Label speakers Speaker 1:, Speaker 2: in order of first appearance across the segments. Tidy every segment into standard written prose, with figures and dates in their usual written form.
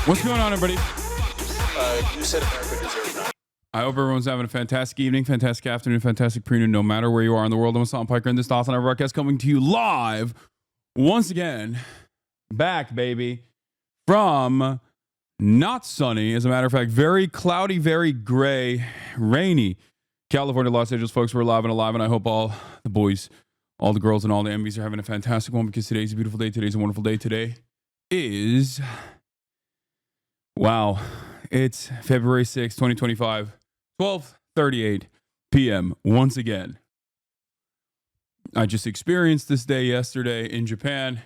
Speaker 1: What's going on, everybody?
Speaker 2: You said America deserves that.
Speaker 1: I hope everyone's having a fantastic evening, fantastic afternoon, fantastic pre-noon, no matter where you are in the world. I'm Hasan Piker, and this is Hasan broadcast coming to you live once again, back, baby, from not sunny, as a matter of fact, very cloudy, very gray, rainy California, Los Angeles, folks. We're live and alive, and I hope all the boys, all the girls, and all the MVs are having a fantastic one, because today's a beautiful day. Today's a wonderful day. Today is, wow, it's February 6th, 2025, 12:38 p.m. once again. I just experienced this day yesterday in Japan,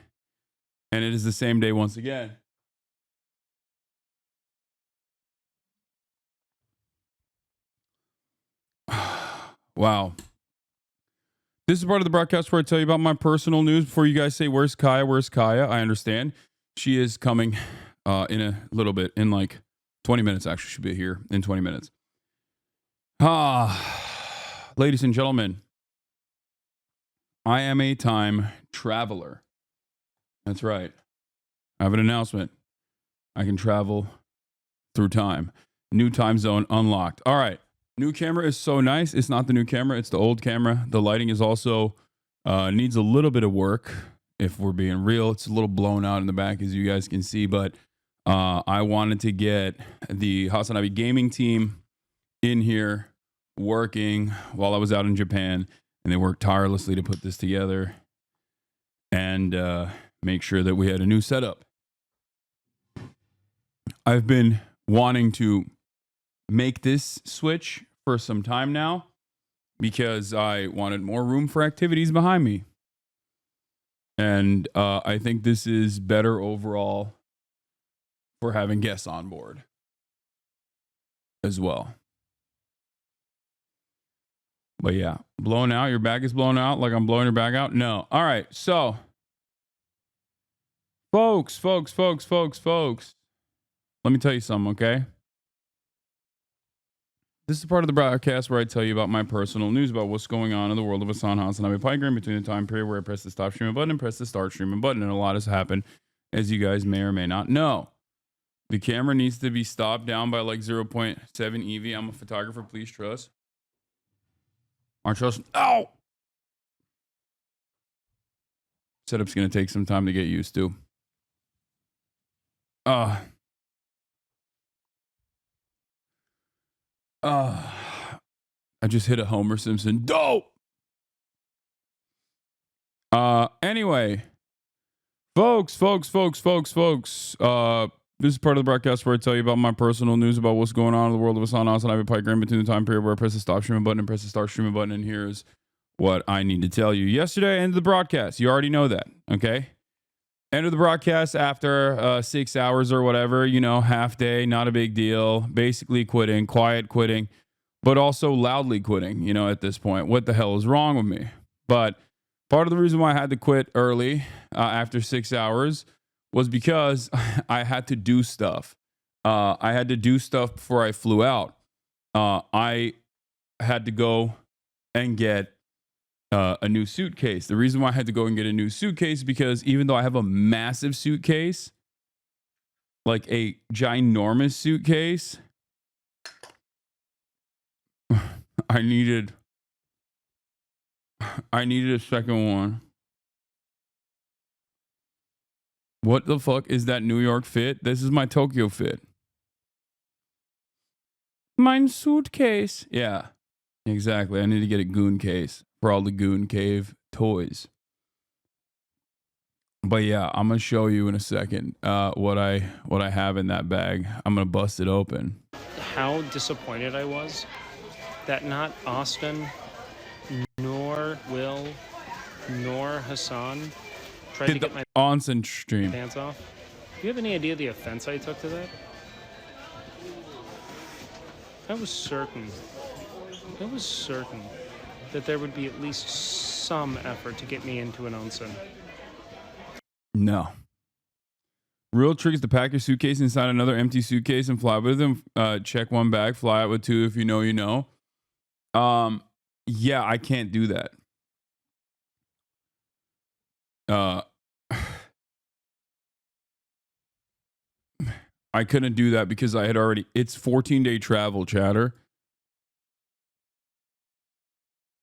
Speaker 1: and it is the same day once again. Wow. This is part of the broadcast where I tell you about my personal news before you guys say, where's Kaya? Where's Kaya? I understand. She is coming in a little bit, in like 20 minutes, actually. She'll be here in 20 minutes. Ladies and gentlemen, I am a time traveler. That's right. I have an announcement. I can travel through time. New time zone unlocked. All right. New camera is so nice. It's not the new camera. It's the old camera. The lighting is also needs a little bit of work, if we're being real. It's a little blown out in the back, as you guys can see. But I wanted to get the Hasanabi gaming team in here working while I was out in Japan. And they worked tirelessly to put this together and make sure that we had a new setup. I've been wanting to make this switch for some time now because I wanted more room for activities behind me. And I think this is better overall for having guests on board as well. But yeah, blown out. Your bag is blown out like I'm blowing your bag out? No. All right. So, folks. Let me tell you something, okay? This is part of the broadcast where I tell you about my personal news about what's going on in the world of Hasanabi Piker in between the time period where I press the stop streaming button and press the start streaming button. And a lot has happened, as you guys may or may not know. The camera needs to be stopped down by like 0.7 EV. I'm a photographer. Please trust. Aren't trust. Ow! Setup's going to take some time to get used to. I just hit a Homer Simpson. Dope! Anyway. Folks. This is part of the broadcast where I tell you about my personal news about what's going on in the world of Hasanabi Piker in between the time period where I press the stop streaming button and press the start streaming button. And here's what I need to tell you. Yesterday, I ended the broadcast. You already know that, okay? Ended the broadcast after 6 hours or whatever, half day, not a big deal. Basically quitting, quiet quitting, but also loudly quitting, at this point. What the hell is wrong with me? But part of the reason why I had to quit early after 6 hours was because I had to do stuff. I had to do stuff before I flew out. I had to go and get a new suitcase. The reason why I had to go and get a new suitcase is because even though I have a massive suitcase, like a ginormous suitcase, I needed a second one. What the fuck is that New York fit? This is my Tokyo fit. Mine suitcase. Yeah, exactly. I need to get a goon case for all the Goon Cave toys. But yeah, I'm gonna show you in a second what I have in that bag. I'm gonna bust it open.
Speaker 3: How disappointed I was that not Austin, nor Will, nor Hassan tried to get my
Speaker 1: onsen stream
Speaker 3: pants off. Do you have any idea the offense I took to that? I was certain that there would be at least some effort to get me into an onsen.
Speaker 1: No. Real trick is to pack your suitcase inside another empty suitcase and fly with them. Check one bag, fly out with two. If you know, you know. Yeah, I can't do that. I couldn't do that because I had already, it's 14-day travel, chatter.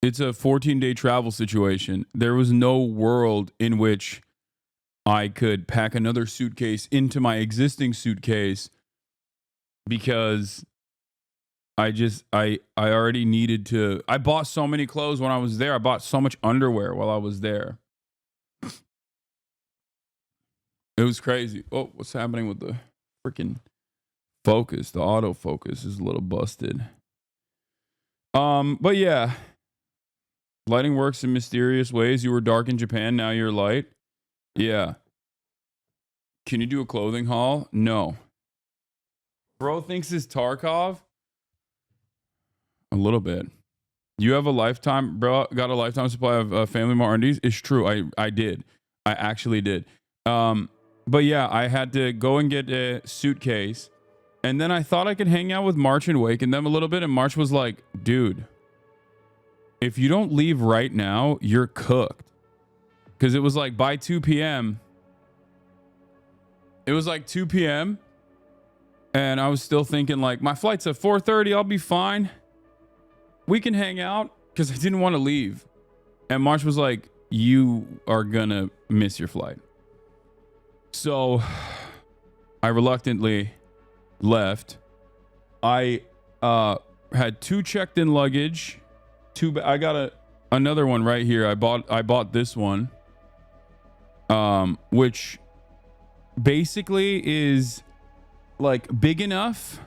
Speaker 1: It's a 14-day travel situation. There was no world in which I could pack another suitcase into my existing suitcase because I already needed to. I bought so many clothes when I was there. I bought so much underwear while I was there. It was crazy. Oh, what's happening with the freaking focus? The autofocus is a little busted. But yeah. Lighting works in mysterious ways. You were dark in Japan, now you're light. Yeah. Can you do a clothing haul? No. Bro thinks it's Tarkov? A little bit. You have a lifetime, bro, got a lifetime supply of Family Mart undies? It's true. I did. I actually did. But yeah, I had to go and get a suitcase. And then I thought I could hang out with March and Wake and them a little bit. And March was like, dude, if you don't leave right now, you're cooked. Because it was like by 2 p.m. It was like 2 p.m. And I was still thinking like, my flight's at 4:30. I'll be fine. We can hang out. Because I didn't want to leave. And March was like, you are going to miss your flight. So I reluctantly left. I had 2 checked-in luggage. I got another one right here. I bought this one, which basically is like big enough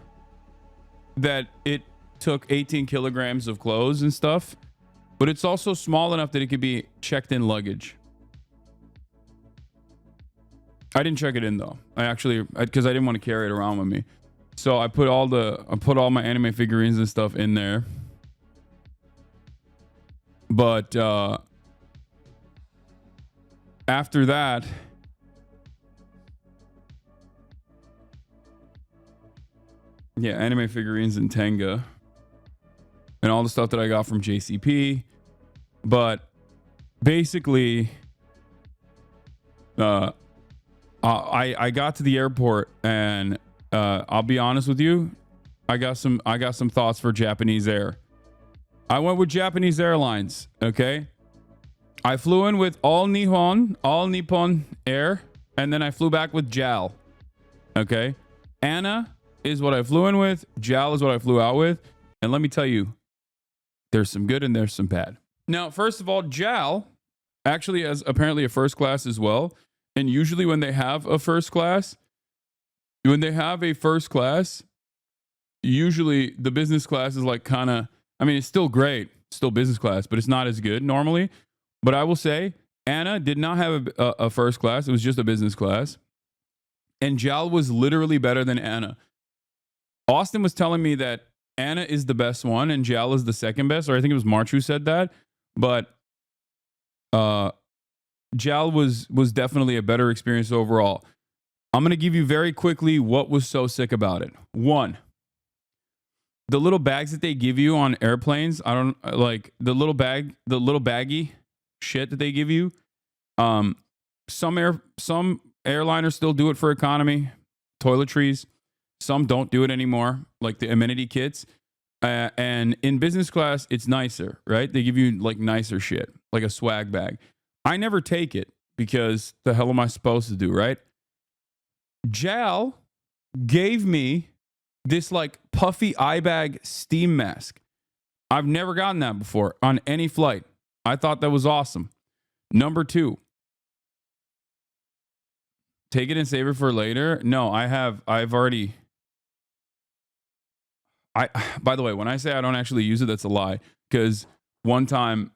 Speaker 1: that it took 18 kilograms of clothes and stuff, but it's also small enough that it could be checked in luggage. I didn't check it in though. Because I didn't want to carry it around with me. So I put all my anime figurines and stuff in there. But after that, yeah, anime figurines and Tenga and all the stuff that I got from JCP. But basically, I got to the airport and I'll be honest with you, I got some thoughts for Japanese Air. I went with Japanese Airlines, okay? I flew in with all Nippon Air, and then I flew back with JAL, okay? ANA is what I flew in with, JAL is what I flew out with, and let me tell you, there's some good and there's some bad. Now, first of all, JAL actually has apparently a first class as well, and usually when they have a first class, usually the business class is like kind of, I mean, it's still great, still business class, but it's not as good normally. But I will say, ANA did not have a first class. It was just a business class. And JAL was literally better than ANA. Austin was telling me that ANA is the best one and JAL is the second best, or I think it was March who said that. But JAL was definitely a better experience overall. I'm going to give you very quickly what was so sick about it. 1, the little bags that they give you on airplanes, I don't like the little baggy shit that they give you. Some airliners still do it for economy, toiletries. Some don't do it anymore, like the amenity kits. And in business class, it's nicer, right? They give you like nicer shit, like a swag bag. I never take it because the hell am I supposed to do, right? JAL gave me this like puffy eye bag steam mask. I've never gotten that before on any flight. I thought that was awesome. Number 2, take it and save it for later. No, I've already. By the way, when I say I don't actually use it, that's a lie. Because one time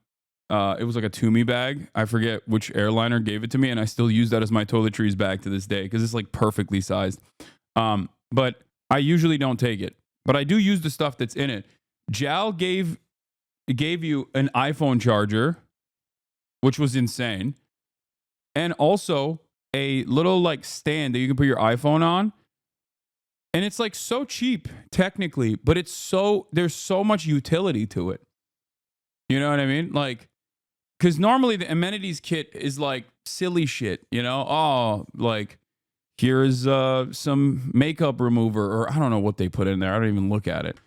Speaker 1: it was like a Toomey bag. I forget which airliner gave it to me, and I still use that as my toiletries bag to this day because it's like perfectly sized. But I usually don't take it, but I do use the stuff that's in it. JAL gave you an iPhone charger, which was insane, and also a little like stand that you can put your iPhone on. And it's like so cheap technically, but there's so much utility to it. You know what I mean? Like, because normally the amenities kit is like silly shit, you know? Oh, like, Here's some makeup remover, or I don't know what they put in there. I don't even look at it.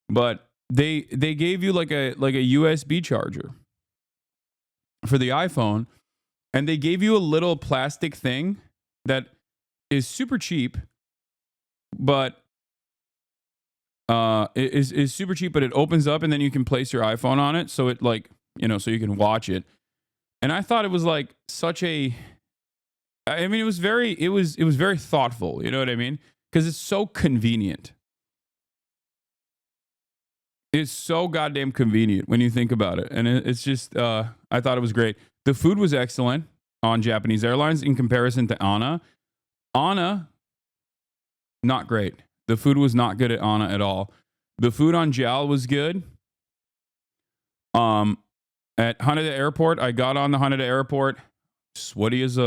Speaker 1: But they gave you like a USB charger for the iPhone, and they gave you a little plastic thing that is super cheap, but is super cheap, but it opens up and then you can place your iPhone on it, so it like, so you can watch it. And I thought it was like such a, I mean, it was very thoughtful, you know what I mean? Because it's so convenient. It's so goddamn convenient when you think about it. And it's just, I thought it was great. The food was excellent on Japanese Airlines in comparison to ANA. ANA, not great. The food was not good at ANA at all. The food on JAL was good. At Haneda Airport, I got on the Haneda Airport, sweaty as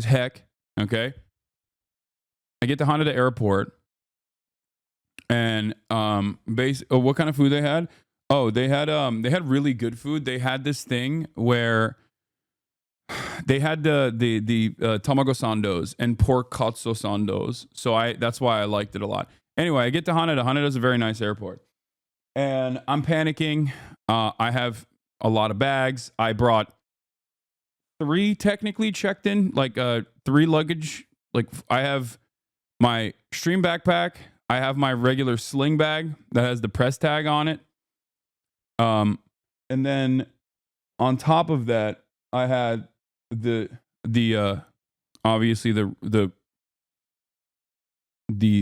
Speaker 1: heck. Okay, I get to Haneda Airport, and what kind of food they had? Oh, they had really good food. They had this thing where they had the tamago sandos and pork katsu sandos. So that's why I liked it a lot. Anyway, I get to Haneda. Haneda's a very nice airport, and I'm panicking. I have a lot of bags. I brought 3 technically checked in, like 3 luggage. Like I have my stream backpack. I have my regular sling bag that has the press tag on it. And then on top of that, I had the obviously the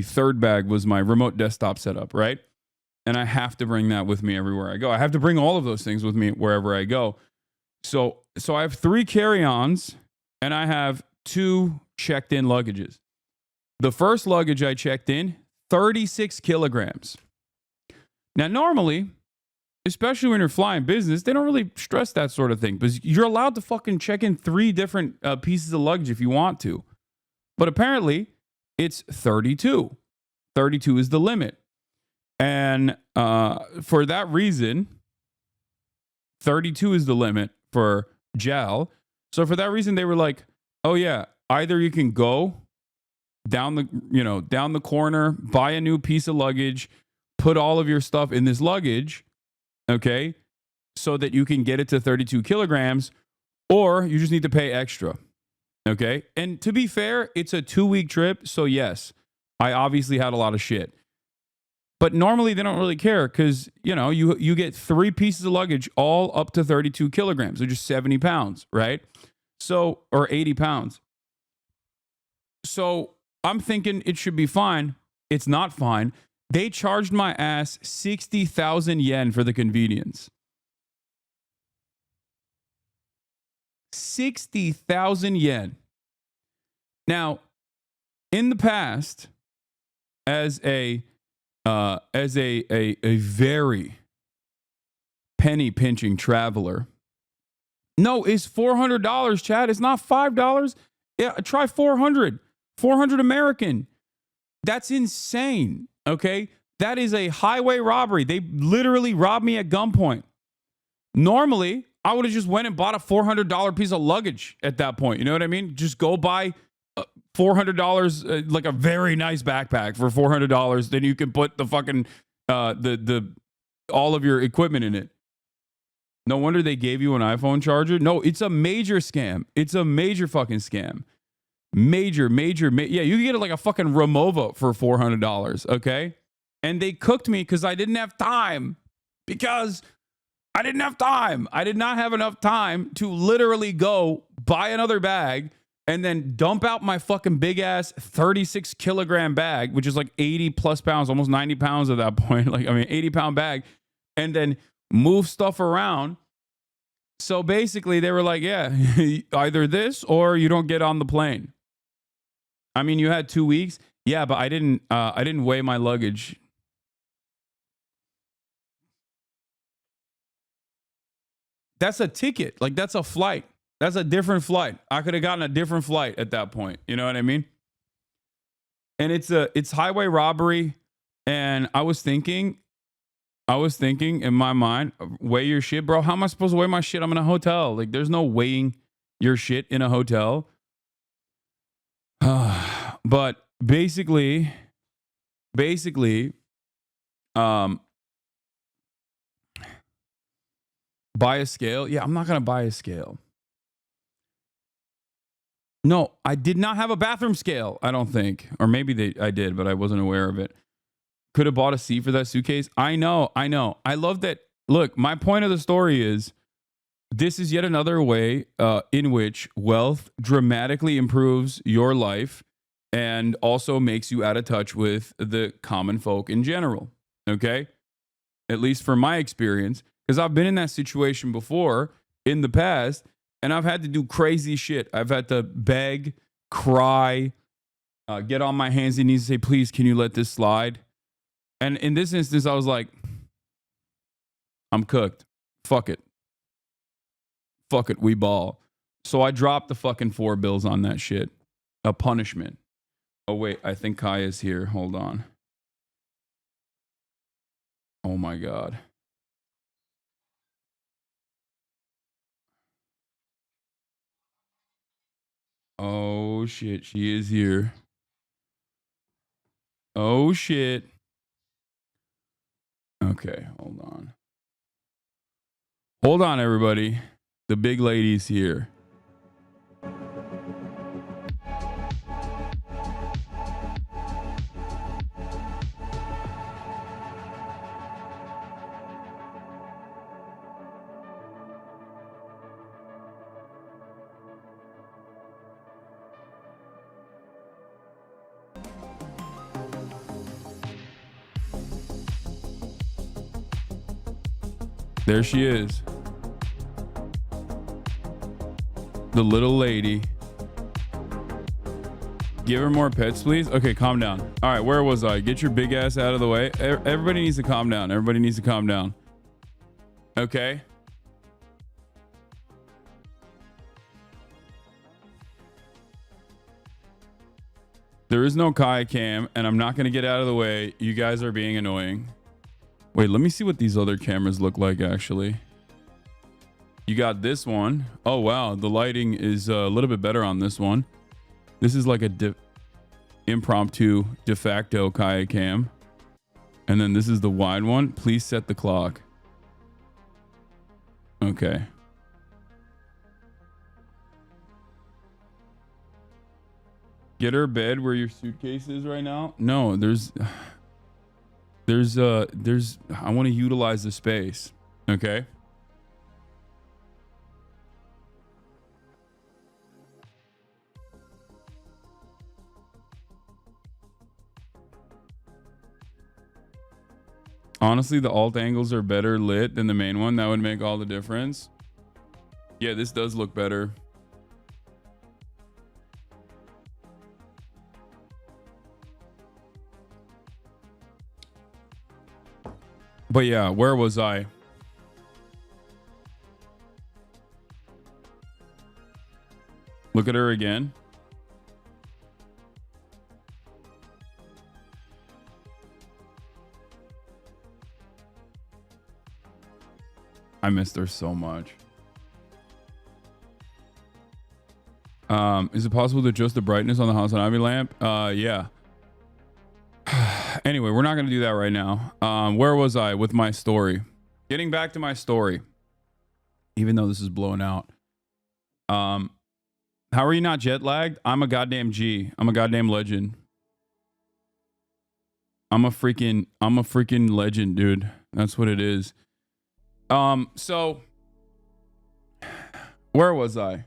Speaker 1: third bag was my remote desktop setup, right? And I have to bring that with me everywhere I go. I have to bring all of those things with me wherever I go. So I have 3 carry-ons and I have 2 checked in luggages. The first luggage I checked in, 36 kilograms. Now, normally, especially when you're flying business, they don't really stress that sort of thing because you're allowed to fucking check in 3 different pieces of luggage if you want to. But apparently, it's 32. 32 is the limit. And for that reason, 32 is the limit for JAL. So for that reason, they were like, oh yeah, either you can go down the corner, buy a new piece of luggage, put all of your stuff in this luggage, okay, so that you can get it to 32 kilograms, or you just need to pay extra, okay? And to be fair, it's a 2-week trip, so yes, I obviously had a lot of shit. But normally they don't really care because, you get 3 pieces of luggage all up to 32 kilograms, which is 70 pounds, right? So, or 80 pounds. So I'm thinking it should be fine. It's not fine. They charged my ass 60,000 yen for the convenience. 60,000 yen. Now, in the past, as a very penny pinching traveler. No, it's $400, Chad. It's not $5. Yeah, try 400. 400 American. That's insane. Okay? That is a highway robbery. They literally robbed me at gunpoint. Normally, I would have just went and bought a $400 piece of luggage at that point. You know what I mean? Just go buy $400, like a very nice backpack for $400. Then you can put the fucking the all of your equipment in it. No wonder they gave you an iPhone charger. No, it's a major scam. It's a major fucking scam. Major. Yeah, you can get it like a fucking Remova for $400. Okay, and they cooked me because I didn't have time. Because I didn't have time. I did not have enough time to literally go buy another bag and then dump out my fucking big ass 36 kilogram bag, which is like 80 plus pounds, almost 90 pounds at that point. 80 pound bag, and then move stuff around. So basically they were like, yeah, either this or you don't get on the plane. I mean, you had 2 weeks. Yeah, but I didn't weigh my luggage. That's a ticket. Like, that's a flight. That's a different flight. I could have gotten a different flight at that point. You know what I mean? And it's highway robbery. And I was thinking in my mind, weigh your shit, bro. How am I supposed to weigh my shit? I'm in a hotel. Like, there's no weighing your shit in a hotel. But basically, buy a scale. Yeah, I'm not going to buy a scale. No, I did not have a bathroom scale, I don't think. Or maybe I did, but I wasn't aware of it. Could have bought a seat for that suitcase. I know. I love that. Look, my point of the story is this is yet another way in which wealth dramatically improves your life and also makes you out of touch with the common folk in general. Okay? At least for my experience, because I've been in that situation before in the past, and I've had to do crazy shit. I've had to beg, cry, get on my hands and knees and say, please, can you let this slide? And in this instance, I was like, I'm cooked. Fuck it. We ball. So I dropped the fucking 4 bills on that shit. A punishment. Oh, wait. I think Kai is here. Hold on. Oh, my God. Oh, shit. She is here. Oh, shit. Okay. Hold on. Hold on, everybody. The big lady's here. There she is. The little lady. Give her more pets, please. Okay, calm down. All right, where was I? Get your big ass out of the way. Everybody needs to calm down. Everybody needs to calm down. Okay. There is no Kai cam, and I'm not going to get out of the way. You guys are being annoying. Wait, let me see what these other cameras look like, actually. You got this one. Oh, wow. The lighting is a little bit better on this one. This is like a impromptu de facto Kai cam. And then this is the wide one. Please set the clock. Okay. Get her bed where your suitcase is right now. No, there's I want to utilize the space. Okay. Honestly, the alt angles are better lit than the main one. That would make all the difference. Yeah, this does look better. But yeah, where was I? Look at her again. I missed her so much. Is it possible to adjust the brightness on the Hasanabi lamp? Yeah. Anyway, we're not going to do that right now. Where was I with my story? Getting back to my story. Even though this is blown out. How are you not jet lagged? I'm a goddamn G. I'm a goddamn legend. I'm a freaking legend, dude. That's what it is. So where was I?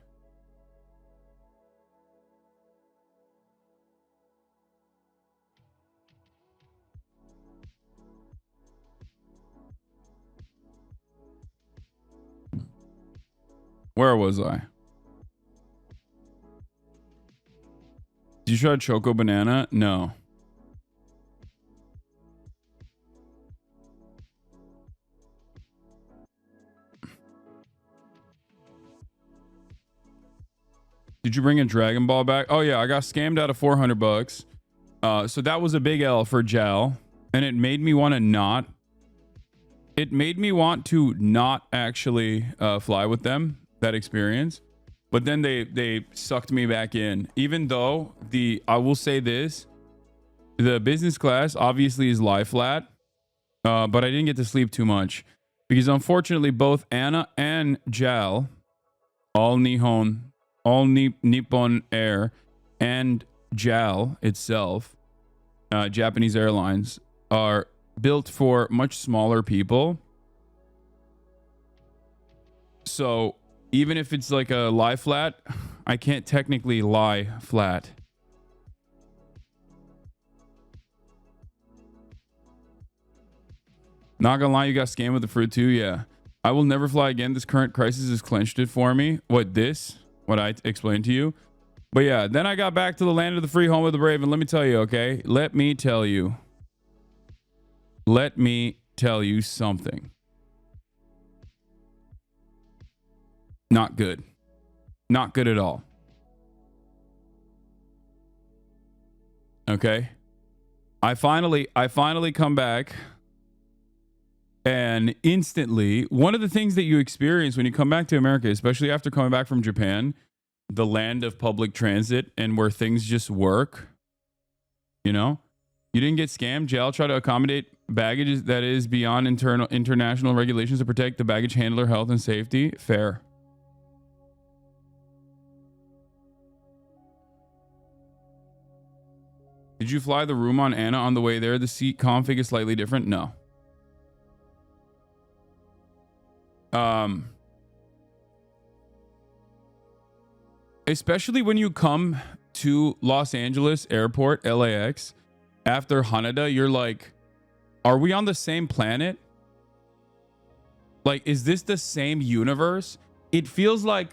Speaker 1: Where was I? Did you try Choco Banana? No. Did you bring a Dragon Ball back? Oh yeah, I got scammed out of $400. So that was a big L for Jal, and it made me want to not. It made me want to not actually fly with them. That experience. But then they sucked me back in. Even though I will say this, the business class obviously is lie flat, but I didn't get to sleep too much because unfortunately both Anna and JAL, all Nippon Air, and JAL itself, Japanese Airlines, are built for much smaller people. So even if it's like a lie flat, I can't technically lie flat. Not gonna lie, you got scammed with the fruit too. Yeah. I will never fly again. This current crisis has clenched it for me. What I explained to you. But yeah, then I got back to the land of the free, home of the brave. And let me tell you, okay? Let me tell you something. Not good. Not good at all. Okay? I finally come back, and instantly, one of the things that you experience when you come back to America, especially after coming back from Japan, the land of public transit and where things just work, you know, you didn't get scammed. JAL tried to accommodate baggage that is beyond international regulations to protect the baggage handler health and safety. Fair. Did you fly the room on Anna on the way there? The seat config is slightly different. No. Especially when you come to Los Angeles Airport, LAX, after Haneda, you're like, are we on the same planet? Like, is this the same universe? It feels like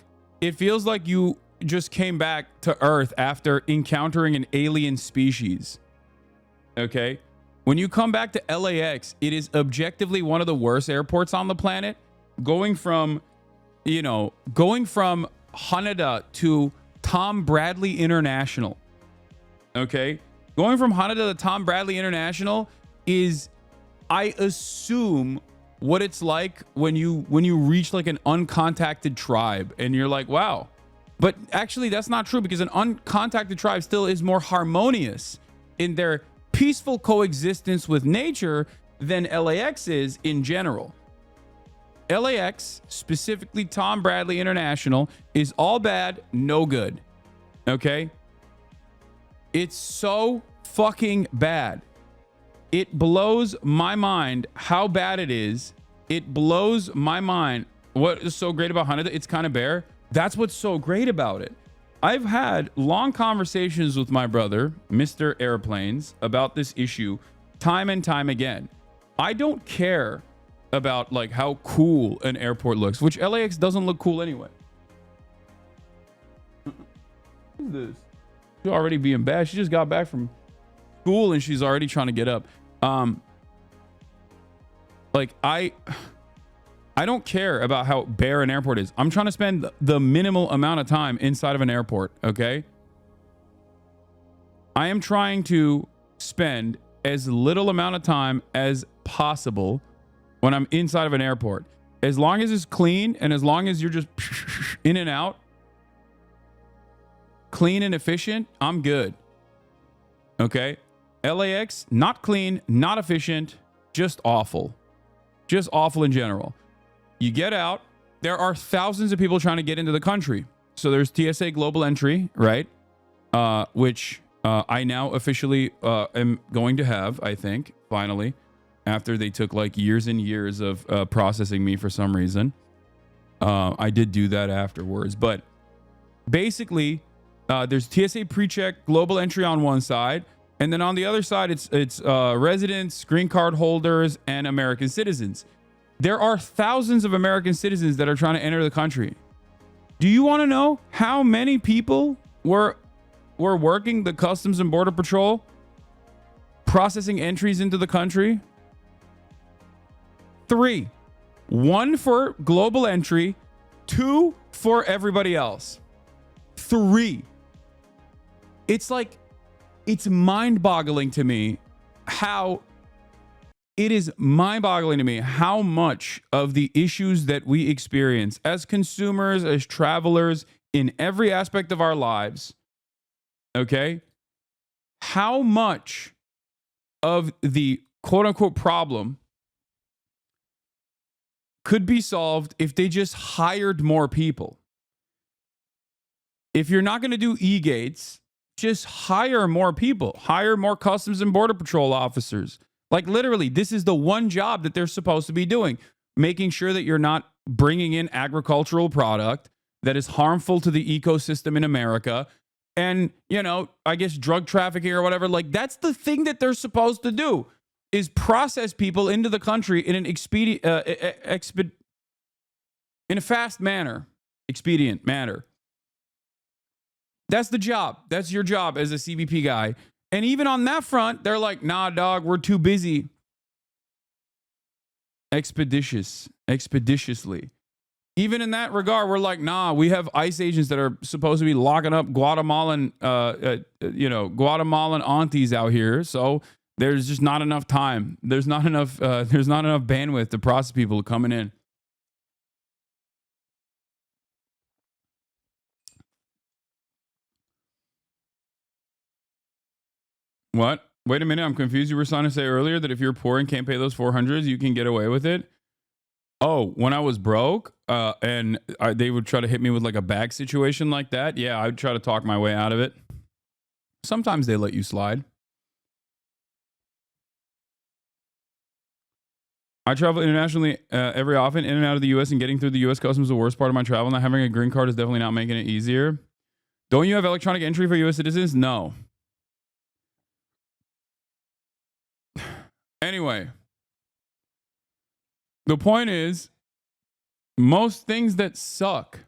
Speaker 1: you just came back to Earth after encountering an alien species. Okay? When you come back to LAX, it is objectively one of the worst airports on the planet. Going from Haneda to Tom Bradley International. Okay? Going from Haneda to Tom Bradley International is, I assume, what it's like when you reach like an uncontacted tribe and you're like, wow. But actually, that's not true, because an uncontacted tribe still is more harmonious in their peaceful coexistence with nature than LAX is in general. LAX, specifically Tom Bradley International, is all bad, no good. Okay? It's so fucking bad. It blows my mind how bad it is. It blows my mind. What is so great about Haneda? It's kind of bare. That's what's so great about it. I've had long conversations with my brother, Mr. Airplanes, about this issue time and time again. I don't care about like how cool an airport looks, which LAX doesn't look cool anyway. Who's this? She's already being bad. She just got back from school and she's already trying to get up. Like I don't care about how bare an airport is. I'm trying to spend the minimal amount of time inside of an airport, okay? I am trying to spend as little amount of time as possible when I'm inside of an airport. As long as it's clean and as long as you're just in and out, clean and efficient, I'm good. Okay? LAX, not clean, not efficient, just awful. Just awful in general. You get out, there are thousands of people trying to get into the country. So there's TSA global entry, right? Which I now officially am going to have, I think, finally, after they took like years and years of processing me for some reason. I did do that afterwards. But basically, there's TSA pre-check global entry on one side. And then on the other side, it's residents, green card holders, and American citizens. There are thousands of American citizens that are trying to enter the country. Do you want to know how many people were working the Customs and Border Patrol, processing entries into the country? 3. 1 for global entry, 2 for everybody else. 3. It's like, it's mind-boggling to me how much of the issues that we experience as consumers, as travelers in every aspect of our lives, okay, how much of the quote unquote problem could be solved if they just hired more people. If you're not going to do e-gates, just hire more people, hire more Customs and Border Patrol officers. Like literally, this is the one job that they're supposed to be doing, making sure that you're not bringing in agricultural product that is harmful to the ecosystem in America. And, you know, I guess drug trafficking or whatever, like that's the thing that they're supposed to do, is process people into the country in an in a fast manner, expedient manner. That's the job. That's your job as a CBP guy. And even on that front, they're like, nah, dog, we're too busy. Expeditiously. Even in that regard, we're like, nah, we have ICE agents that are supposed to be locking up Guatemalan aunties out here. So there's just not enough time. There's not enough bandwidth to process people coming in. What? Wait a minute. I'm confused. You were trying to say earlier that if you're poor and can't pay those 400s, you can get away with it. Oh, when I was broke and they would try to hit me with like a bag situation like that. Yeah, I would try to talk my way out of it. Sometimes they let you slide. I travel internationally every often, in and out of the U.S., and getting through the U.S. customs is the worst part of my travel. Not having a green card is definitely not making it easier. Don't you have electronic entry for U.S. citizens? No. Anyway, the point is, most things that suck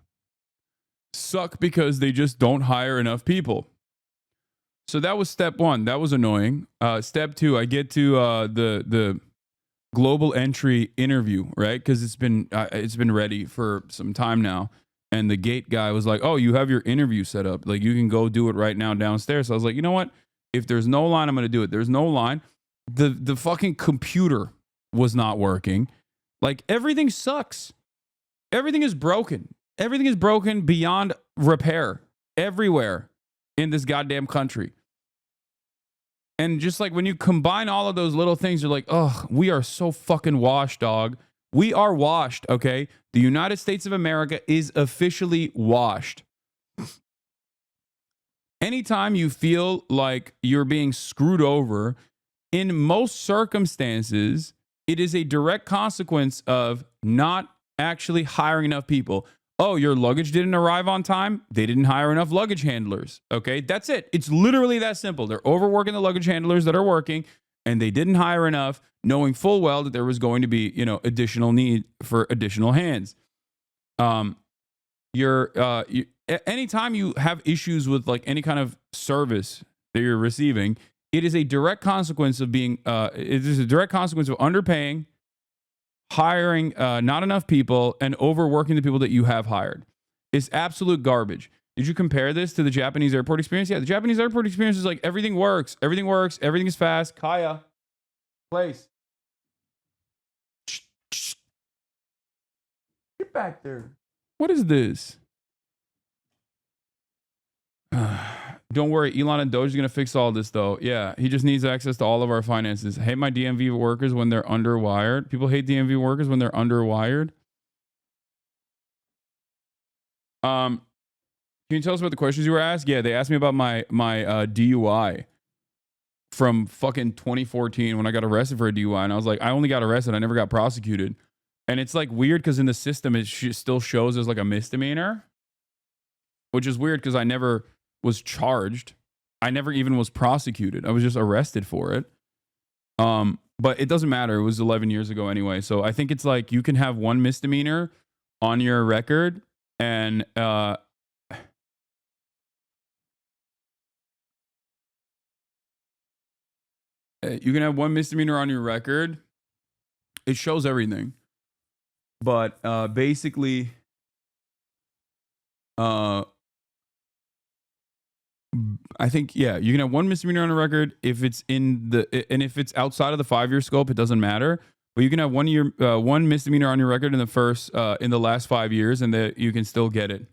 Speaker 1: because they just don't hire enough people. So that was step one. That was annoying. Step two, I get to the global entry interview, right? Because it's been ready for some time now. And the gate guy was like, oh, you have your interview set up. Like, you can go do it right now downstairs. So I was like, you know what? If there's no line, I'm going to do it. There's no line. The fucking computer was not working. Like, everything sucks. Everything is broken. Everything is broken beyond repair everywhere in this goddamn country. And just like when you combine all of those little things, you're like, oh, we are so fucking washed, dog. We are washed, okay? The United States of America is officially washed. Anytime you feel like you're being screwed over, in most circumstances, it is a direct consequence of not actually hiring enough people. Oh, your luggage didn't arrive on time? They didn't hire enough luggage handlers. Okay, that's it. It's literally that simple. They're overworking the luggage handlers that are working, and they didn't hire enough, knowing full well that there was going to be, additional need for additional hands. Anytime you have issues with like any kind of service that you're receiving, it is a direct consequence of underpaying, hiring not enough people, and overworking the people that you have hired. It's absolute garbage. Did you compare this to the Japanese airport experience? Yeah, the Japanese airport experience is like everything works, everything is fast. Kaya, place. Get back there. What is this? Don't worry, Elon and Doge is going to fix all this, though. Yeah, he just needs access to all of our finances. Hate my DMV workers when they're underwired. People hate DMV workers when they're underwired. Can you tell us about the questions you were asked? Yeah, they asked me about my DUI from fucking 2014 when I got arrested for a DUI. And I was like, I only got arrested. I never got prosecuted. And it's like weird because in the system, it still shows as like a misdemeanor, which is weird because I never was charged. I never even was prosecuted. I was just arrested for it. But it doesn't matter. It was 11 years ago anyway. So I think it's like you can have one misdemeanor on your record and you can have one misdemeanor on your record. It shows everything. But basically I think, yeah, you can have one misdemeanor on a record if it's and if it's outside of the 5-year scope, it doesn't matter. But you can have one misdemeanor on your record in the last 5 years, and that you can still get it.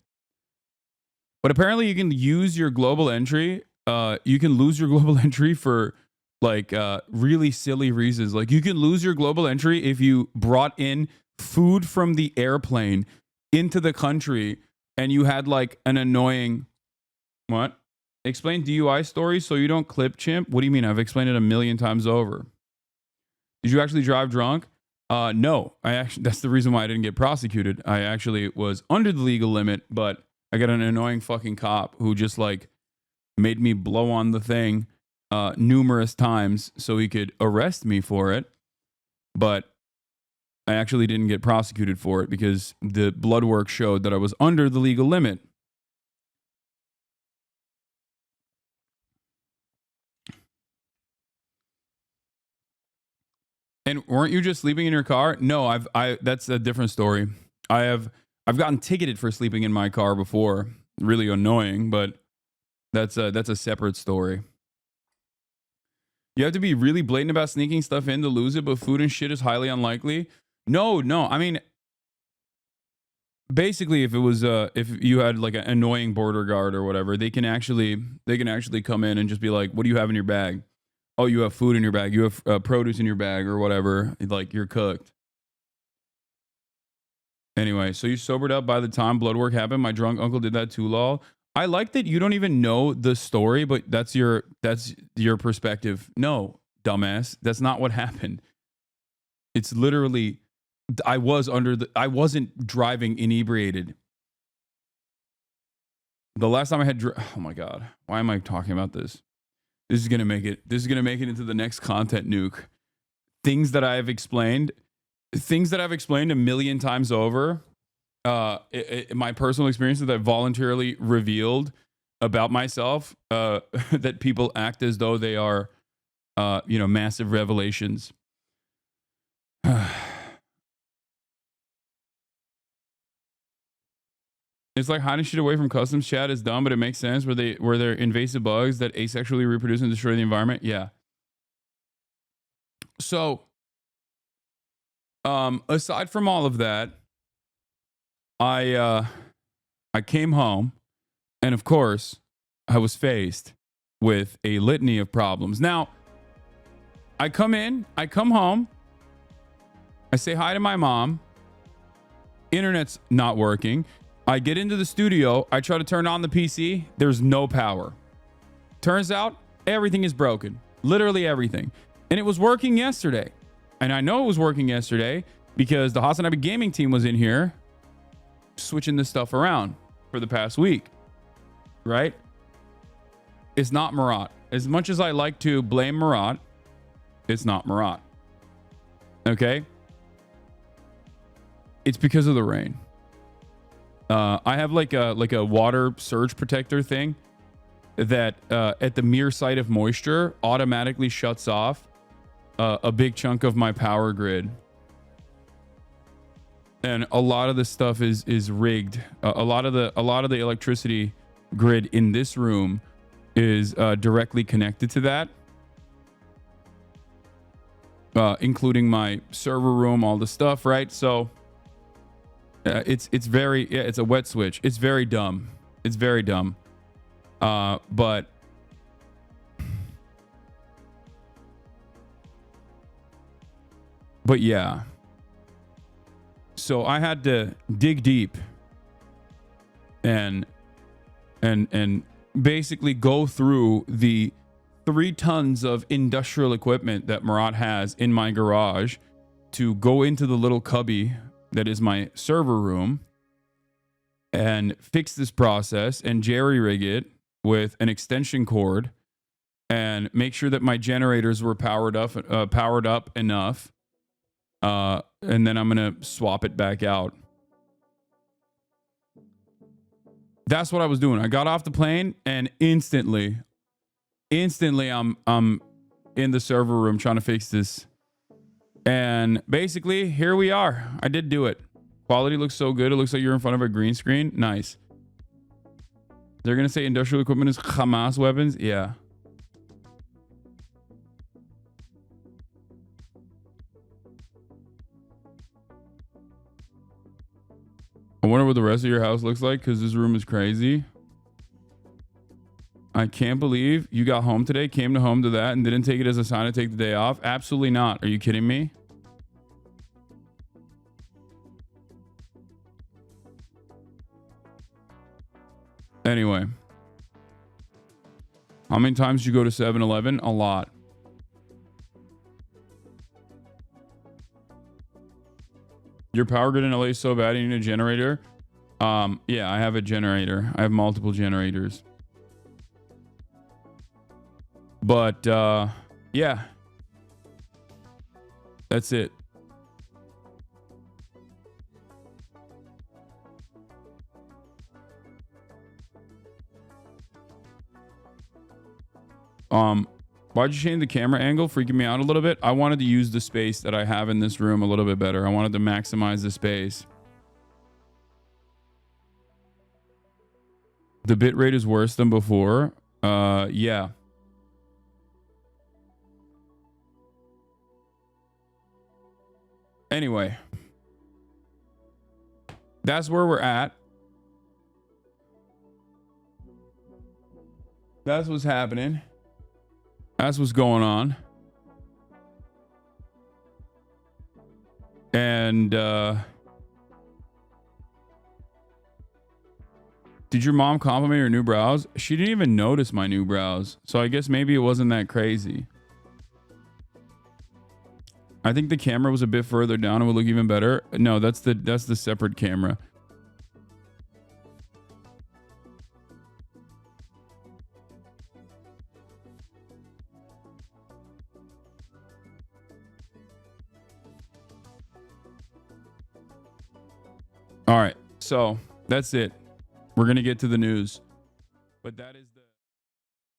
Speaker 1: But apparently you can use your global entry. You can lose your global entry for like really silly reasons. Like you can lose your global entry if you brought in food from the airplane into the country and you had like an annoying what? Explain DUI story so you don't clip, chimp. What do you mean? I've explained it a million times over. Did you actually drive drunk? No. That's the reason why I didn't get prosecuted. I actually was under the legal limit, but I got an annoying fucking cop who just like made me blow on the thing numerous times so he could arrest me for it. But I actually didn't get prosecuted for it because the blood work showed that I was under the legal limit. And weren't you just sleeping in your car? No, that's a different story. I've gotten ticketed for sleeping in my car before. Really annoying, but that's a separate story. You have to be really blatant about sneaking stuff in to lose it, but food and shit is highly unlikely. No. I mean, basically, if it was if you had like an annoying border guard or whatever, they can actually come in and just be like, "What do you have in your bag?" Oh, you have food in your bag. You have produce in your bag or whatever. Like you're cooked. Anyway, so you sobered up by the time blood work happened. My drunk uncle did that too, lol. I like that you don't even know the story, but that's your perspective. No, dumbass. That's not what happened. It's literally I wasn't driving inebriated. The last time I had oh my god. Why am I talking about this? This is going to make it into the next content nuke. Things that I've explained a million times over. My personal experiences that I've voluntarily revealed about myself, that people act as though they are, massive revelations. It's like hiding shit away from customs chat is dumb, but it makes sense where they're invasive bugs that asexually reproduce and destroy the environment. Yeah. So, aside from all of that, I came home, and of course, I was faced with a litany of problems. Now, I come home, I say hi to my mom. Internet's not working. I get into the studio. I try to turn on the PC. There's no power. Turns out everything is broken. Literally everything. And it was working yesterday. And I know it was working yesterday because the Hasanabi gaming team was in here switching this stuff around for the past week. Right? It's not Marat. As much as I like to blame Marat, it's not Marat. Okay? It's because of the rain. I have like a water surge protector thing that at the mere sight of moisture automatically shuts off a big chunk of my power grid. And a lot of the stuff is rigged. A lot of the electricity grid in this room is directly connected to that, including my server room, all the stuff, right? So it's a wet switch. It's very dumb. But yeah. So I had to dig deep and basically go through the 3 tons of industrial equipment that Marat has in my garage to go into the little cubby that is my server room and fix this process and jerry-rig it with an extension cord and make sure that my generators were powered up enough. And then I'm going to swap it back out. That's what I was doing. I got off the plane and instantly I'm in the server room trying to fix this. And basically, here we are. I did do it. Quality looks so good. It looks like you're in front of a green screen. Nice. They're going to say industrial equipment is Hamas weapons. Yeah. I wonder what the rest of your house looks like because this room is crazy. I can't believe you got home today, came to home to that, and didn't take it as a sign to take the day off. Absolutely not. Are you kidding me? Anyway. How many times did you go to 7-Eleven? A lot. Your power grid in LA is so bad you need a generator. Yeah, I have a generator. I have multiple generators. But yeah. That's it. Why'd you change the camera angle? Freaking me out a little bit. I wanted to use the space that I have in this room a little bit better. I wanted to maximize the space. The bitrate is worse than before. Yeah. Anyway. That's where we're at. That's what's happening. That's what's going on. And did your mom compliment your new brows? She didn't even notice my new brows. So I guess maybe it wasn't that crazy. I think the camera was a bit further down. It would look even better. No, that's the separate camera. All right. So that's it. We're going to get to the news. But that is